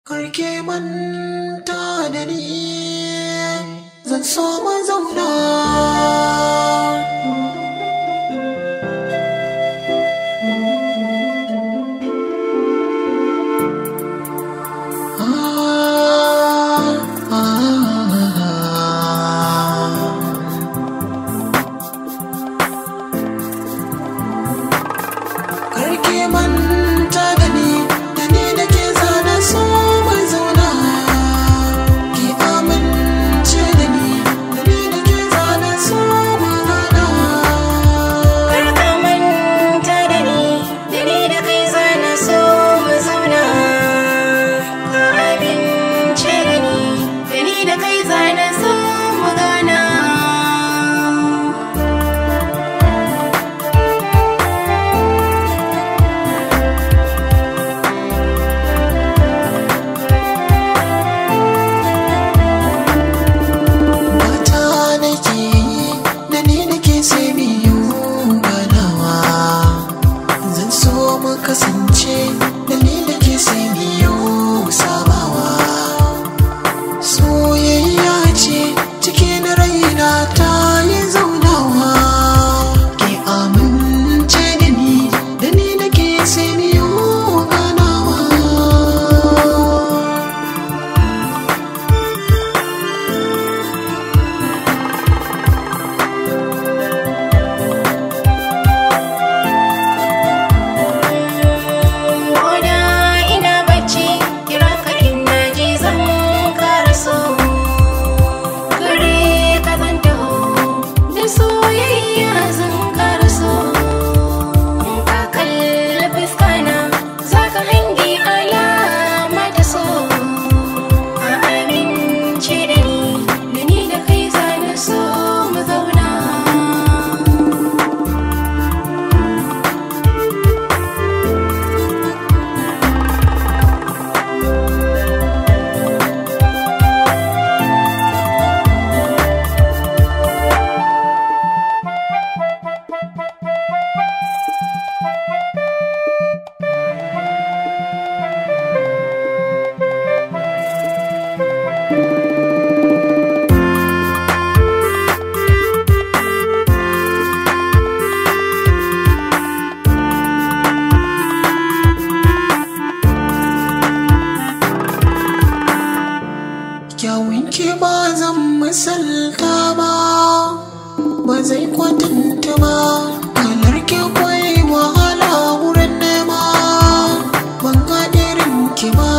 Karke manta da ni, zan so mu zauna. Karke manta da ni da ke zana so mu zauna. Ki amince da ni da ke zana so mu zauna. Karka manta da ni da kai zana so mu zauna. Ka amince da ni da kai zana so mu gana. Kasance da ni da ke sai biyo sabawa. Soyayya ce cikin raina ta yi zaunawa. Ke amince da ni da ke sai biyo ganawa. Kyawunki ba zan misalta ba, ba zai kwatanta ba. Kalarki kwai wahala wurin nema, ban ga irin ki ba.